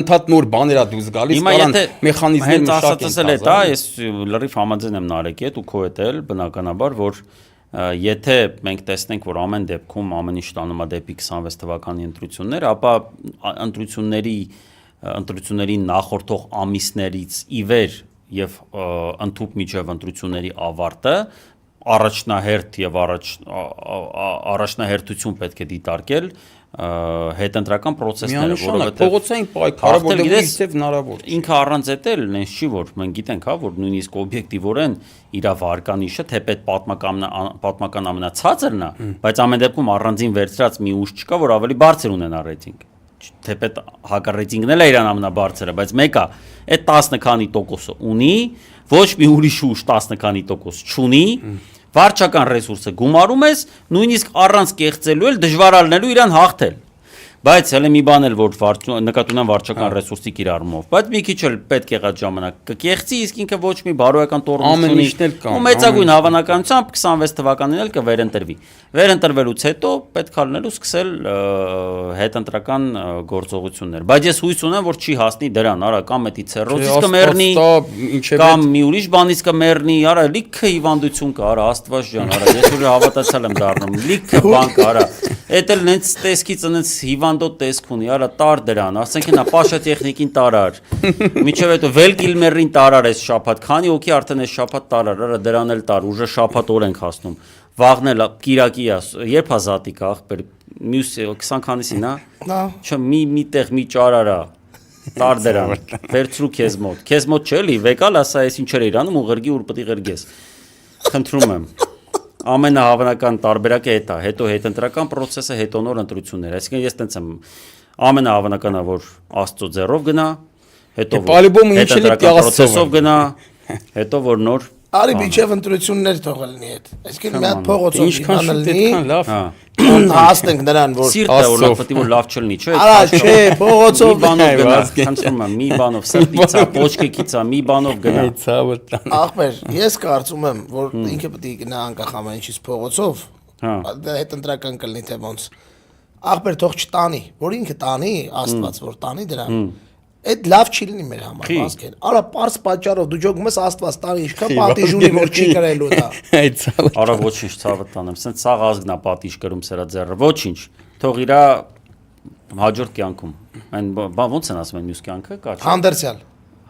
Ընդհանուր նոր բաներ է դուրս գալիս, կարան մեխանիզմներ մշակեն։ Հենց ասածս էլ է դա, ես լրիվ համաձայն եմ Նարեկի հետ ու քո հետ էլ, բնականաբար, որ եթե մենք տեսնենք, որ ամեն դեպքում ամեն ինչ տանում է դեպի 26 թվականի ընտրություններ, ապա ընտրություններին նախորդող ամիսներից ի վեր եւ ընդհուպ միջև ընտրությունների ավարտը առաջնահերթ եւ առաջնահերթություն պետք է դիտարկել հետընտրական process-ները, որովհետեւ փողոցային պայքարը որտեղ իստև հնարավոր ինքը առանց էտել նենց չի, որ մենք գիտենք, հա, որ նույնիսկ օբյեկտիվորեն իր վարկանիշը թեպետ պատմական ամենացածրն է, բայց ամեն դեպքում առանձին վերցրած մի ուժ չկա, որ ավելի բարձր ունենա ռեյտինգ։ Թեպետ հակառեյտինգն էլ է իրան ամենաբարձրը, բայց մեկը այդ 10 քանի տոկոսը ունի, ոչ մի ուրիշ ուժ 10 քանի տոկոս չունի, վարչական ռեսուրսը գումարում ես, նույնիսկ առանց կեղծելու էլ դժվար ալնելու իրան հաղթել։ Բայց հələ մի բան էլ որ նկատի ունեմ վարչական ռեսուրսի կիրառումով, բայց մի քիչ էլ պետք եղած ժամանակ կկեղծի, իսկ ինքը ոչ մի բարոյական տոռնություն ունի։ Ու մեծագույն հավանականությամբ 26 թվականին էլ կվերընտրվի։ Վերընտրվելուց հետո պետք է լինելու սկսել հետընտրական գործողություններ։ Բայց ես հույս ունեմ, որ չի հասնի դրան, արա կամ էդի ցերրոցից կմեռնի, կամ մի ուրիշ բանից կմեռնի, արա լիքը հիվանդություն կա, արա Աստված ջան, արա ես ուժը հավատացել եմ դառնում, լիքը բան կա, արա։ Էդ էլ նենց տեսքից նենց հիվանդոտ տեսք ունի, արա տար դրան, ասենք նա Պաշա տեխնիկին տարար։ Միջև հետո Վել Կիլմերին տարար այս շաբաթ, քանի օքի արդեն այս շաբաթ տարար, արա դրան էլ տար, ուժը շաբաթ օր ենք հասնում։ Վաղն էլ Կիրակի է, երբ է զատիկը ախպեր, մյուս 20 քանիսին, հա։ Չէ, մի տեղ մի ճարարա, տար դրան, վերցրու քեզ մոտ չէ՞ լի, վեկալ ասա, այս ինչեր է իրանում, ուղղրգի ուր պետք է ղրգես։ Խնդրում եմ։ Ամենահավանական տարբերակը էդ է, հետո հետընտրական process-ը, հետո նոր ընտրություններ։ Այսինքն ես տենց եմ ամենահավանականը, որ Աստծո ձեռով գնա, հետո որ հետընտրական process-ով գնա, հետո որ նոր Արի միջև ընտրություններ թողել լինի հետ։ Այսինքն մի հատ փողոցով ինչքան լավ։ հասնենք նրան, որ սիրտը օրինակ պետք է որ լավ չլինի, չէ՞։ Արա, չէ, փողոցով բանով գնա, խնդրում եմ, մի բանով սրտիցա, պոչկեքիցա, մի բանով գնա։ Ախպեր, ես կարծում եմ, որ ինքը պետք է գնա անկախ ամեն ինչից փողոցով։ Դա հետընտրական կլինի թե ոնց։ Ախպեր թող չտանի, որ ինքը տանի, Աստված որ տանի դրան։ Այդ լավ չի լինի մեր համար, հասկեն։ Արա պարզ պատճառով դու ջոգում ես Աստված տանի, ինչքան պատիժ ունի, որ չի կրելու դա։ Արա ոչինչ ցավը տանեմ, սենց սաղ ազգնա պատիժ կրում սրա ձեռը, ոչինչ։ Թող իրա հաջորդ կյանքում։ Այն ոնց են ասում են մյուս կյանքը, կա։ Հանդերցյալ։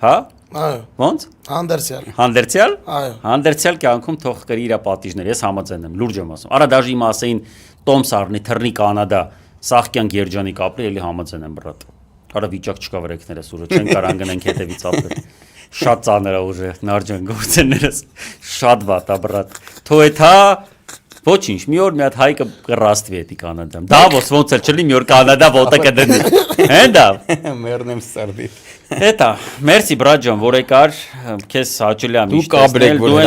Հա։ Այո։ Ոնց։ Հանդերցյալ։ Հանդերցյալ։ Այո։ Հանդերցյալ կյանքում թող կրի իրա պատիժներ, ես համաձայն եմ, լուրջ եմ ասում։ Արա դաժի իմ ասեին Տոմ Սարնի թռնի Կանադա, սաղ կյանք երջանիկ ապրի, էլի համաձայն եմ բրատ։ Արա վիճակ չկա վրեքներս ուժը, չեն կարան գնենք հետևից ապրել։ Շատ ծանր է ուժը, նարջան գործերներս, շատ վատ է բրատ։ Թոյթա ոչինչ, մի օր մի հատ հայ կռաստվի էդի Կանադայում։ Դավոս ոնց էլ չլի մի օր Կանադա ոտը կդնի։ Հեն դա։ Մեռնեմ սարդի։ Հետա, մերսի բրատ ջան, որ եկար, քեզ հաճելի է միշտ տեսնել, դու